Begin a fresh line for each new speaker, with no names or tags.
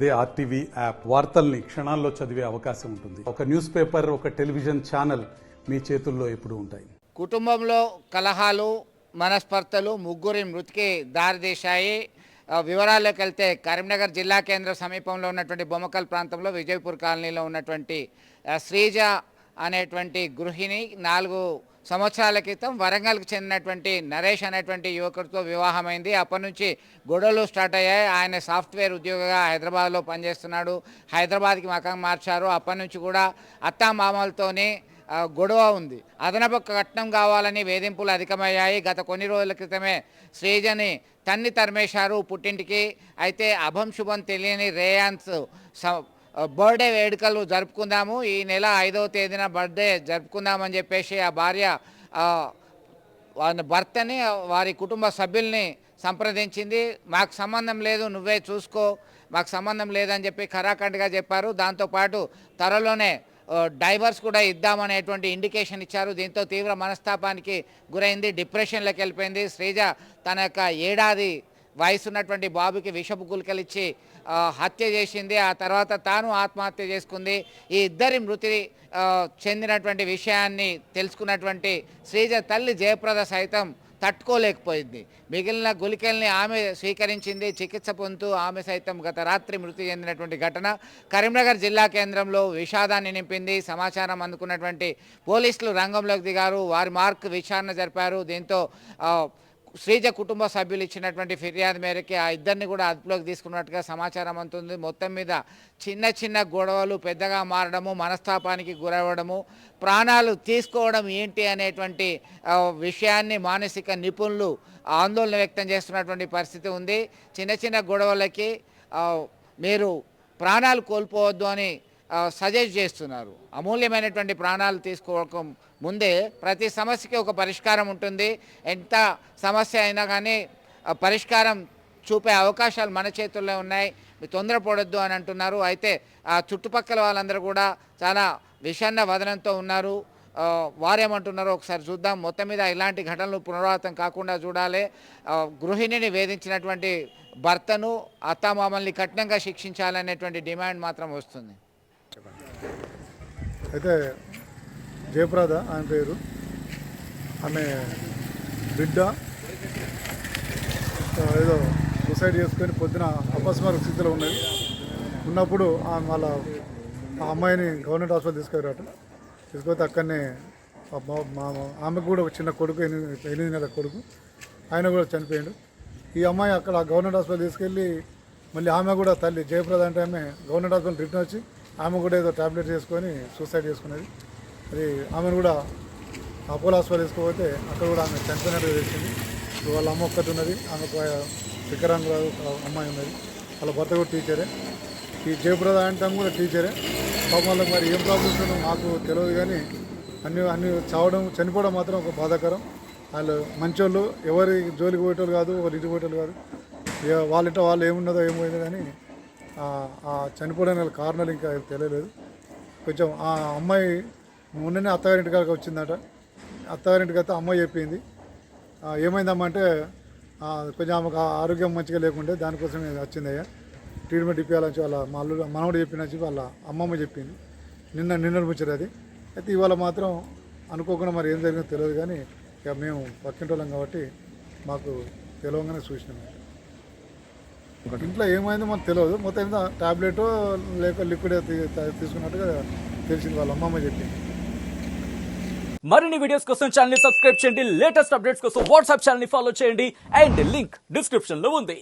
అదే RTV app వార్తల్ని క్షణాల్లో చదివే అవకాశం ఉంటుంది. ఒక న్యూస్ పేపర్, ఒక టెలివిజన్ ఛానల్ మీ చేతుల్లో ఎప్పుడూ ఉంటాయి.
కుటుంబంలో కలహాలు, మనస్పర్ధలు ముగ్గురి మృతికి దారితీశాయి. వివరాల్లోకి వెళ్తే కరీంనగర్ జిల్లా కేంద్ర సమీపంలో ఉన్నటువంటి బొమ్మకల్ ప్రాంతంలో విజయపూర్ కాలనీలో ఉన్నటువంటి శ్రీజ అనేటువంటి గృహిణి 4 సంవత్సరాల క్రితం వరంగల్కి చెందినటువంటి నరేష్ అనేటువంటి యువకుడితో వివాహమైంది. అప్పటి నుంచి గొడవలు స్టార్ట్ అయ్యాయి. ఆయన సాఫ్ట్వేర్ ఉద్యోగిగా హైదరాబాద్లో పనిచేస్తున్నాడు. హైదరాబాద్కి మకాం మార్చారు. అప్పటి నుంచి కూడా అత్తామామలతోనే గొడవ ఉంది. అదనపు కట్నం కావాలని వేధింపులు అధికమయ్యాయి. గత కొన్ని రోజుల క్రితమే శ్రీజని తరిమేశారు పుట్టింటికి. అయితే అభం శుభం తెలియని రేయాన్స్ బర్త్డే వేడుకలు జరుపుకుందాము, ఈ నెల 5వ తేదీన బర్త్డే జరుపుకుందామని చెప్పేసి ఆ భార్య భర్తని, వారి కుటుంబ సభ్యుల్ని సంప్రదించింది. మాకు సంబంధం లేదు, నువ్వే చూసుకో, మాకు సంబంధం లేదని చెప్పి ఖరాఖండిగా చెప్పారు. దాంతోపాటు త్వరలోనే డైవర్స్ కూడా ఇద్దామనేటువంటి ఇండికేషన్ ఇచ్చారు. దీంతో తీవ్ర మనస్తాపానికి గురైంది, డిప్రెషన్లోకి వెళ్ళిపోయింది. శ్రీజ తన యొక్క 7 ఏళ్ల వయసున్నటువంటి బాబుకి విషపు గుళికలిచ్చి హత్య చేసింది. ఆ తర్వాత తాను ఆత్మహత్య చేసుకుంది. ఈ ఇద్దరి మృతి చెందినటువంటి విషయాన్ని తెలుసుకున్నటువంటి శ్రీజ తల్లి జయప్రద సైతం తట్టుకోలేకపోయింది. మిగిలిన గుళికల్ని ఆమె స్వీకరించింది. చికిత్స పొందుతూ ఆమె సైతం గత రాత్రి మృతి చెందినటువంటి ఘటన కరీంనగర్ జిల్లా కేంద్రంలో విషాదాన్ని నింపింది. సమాచారం అందుకున్నటువంటి పోలీసులు రంగంలోకి దిగారు. వారి విచారణ జరిపారు. దీంతో శ్రీజ కుటుంబ సభ్యులు ఇచ్చినటువంటి ఫిర్యాదు మేరకి ఆ ఇద్దరిని కూడా అదుపులోకి తీసుకున్నట్టుగా సమాచారం అందుతుంది. మొత్తం మీద చిన్న గొడవలు పెద్దగా మారడము, మనస్తాపానికి గురవ్వడము, ప్రాణాలు తీసుకోవడం ఏంటి అనేటువంటి విషయాన్ని మానసిక నిపుణులు ఆందోళన వ్యక్తం చేస్తున్నటువంటి పరిస్థితి ఉంది. చిన్న గొడవలకి మీరు ప్రాణాలు కోల్పోవద్దు అని సజెస్ట్ చేస్తున్నారు. అమూల్యమైనటువంటి ప్రాణాలు తీసుకోవడం ముందే ప్రతి సమస్యకి ఒక పరిష్కారం ఉంటుంది. ఎంత సమస్య అయినా కానీ పరిష్కారం చూపే అవకాశాలు మన చేతుల్లో ఉన్నాయి, మీరు తొందరపడొద్దు అని అంటున్నారు. అయితే ఆ చుట్టుపక్కల వాళ్ళందరూ కూడా చాలా విషన్న వదనంతో ఉన్నారు. వారేమంటున్నారో ఒకసారి చూద్దాం. మొత్తం మీద ఇలాంటి ఘటనలు పునరావృతం కాకుండా చూడాలి. గృహిణిని వేధించినటువంటి భర్తను, అత్తామామల్ని కఠినంగా శిక్షించాలనేటువంటి డిమాండ్ మాత్రం వస్తుంది.
అయితే జయప్రద ఆయన పేరు, ఆమె బిడ్డ ఏదో సూసైడ్ చేసుకొని పొద్దున అపస్మారక స్థితిలో ఉన్నప్పుడు వాళ్ళ ఆ అమ్మాయిని గవర్నమెంట్ హాస్పిటల్ తీసుకుపోతే అక్కడనే ఆమెకు కూడా ఒక చిన్న కొడుకు, 8 నెలల కొడుకు, ఆయన కూడా చనిపోయాడు. ఈ అమ్మాయి అక్కడ గవర్నమెంట్ హాస్పిటల్ తీసుకెళ్ళి మళ్ళీ ఆమె కూడా తల్లి జయప్రద అంటే ఆమె గవర్నమెంట్ హాస్పిటల్ రిటర్న్ వచ్చి ఆమె కూడా ఏదో ట్యాబ్లెట్ చేసుకొని సూసైడ్ చేసుకున్నది. అది ఆమెను కూడా అపోలో హాస్పిటల్ తీసుకుపోతే అక్కడ కూడా ఆమె చనిపోయినట్టు తెలిసింది. వాళ్ళ అమ్మ ఒక్కటి ఉన్నది, ఆమెకు వికరాంగురాలు అమ్మాయి ఉన్నది, వాళ్ళ భర్త కూడా టీచరే. ఈ జయప్రద అంటే కూడా టీచరే. పాపం వాళ్ళకి మరి ఏం ప్రాబ్లమ్స్ ఉన్నాయో మాకు తెలియదు, కానీ అన్ని చనిపోవడం మాత్రం ఒక బాధాకరం. వాళ్ళు మంచోళ్ళు, ఎవరి జోలికి పోయేటోళ్ళు కాదు, ఒకరి ఇంటికి పోయేటోళ్ళు కాదు. వాళ్ళ వాళ్ళు ఏమున్నదో ఏమైందో కానీ ఆ చనిపోవడానికి కారణాలు ఇంకా తెలియలేదు. కొంచెం ఆ అమ్మాయి మొన్ననే అత్తగారింటి కాడికి వచ్చిందట. అత్తగారింటికి అయితే అమ్మాయి చెప్పింది, ఏమైందమ్మా అంటే కొంచెం ఆమెకు ఆరోగ్యం మంచిగా లేకుంటే దానికోసం వచ్చిందయ్యా, ట్రీట్మెంట్ ఇప్పించాలని వాళ్ళ మనవడు చెప్పినచ్చి వాళ్ళ అమ్మమ్మ చెప్పింది. నిన్న ముచ్చరు అది. అయితే ఇవాళ మాత్రం అనుకోకుండా మరి ఏం జరిగిందో తెలియదు, కానీ ఇక మేము పక్కింటి వాళ్ళం కాబట్టి మాకు తెలియగానే చూసినాం. ఇంట్లో ఏమైందో మనకు తెలియదు. మొత్తం మీద టాబ్లెట్ లేక లిక్విడ్ తీసుకున్నట్టుగా తెలిసింది, వాళ్ళ అమ్మమ్మ చెప్పింది.
మరిన్ని వీడియోస్ కోసం ఛానల్ ని సబ్స్క్రైబ్ చేయండి. లేటెస్ట్ అప్డేట్స్ కోసం వాట్సాప్ ఛానల్ ని ఫాలో చేయండి. అండ్ లింక్ డిస్క్రిప్షన్ లో ఉంది.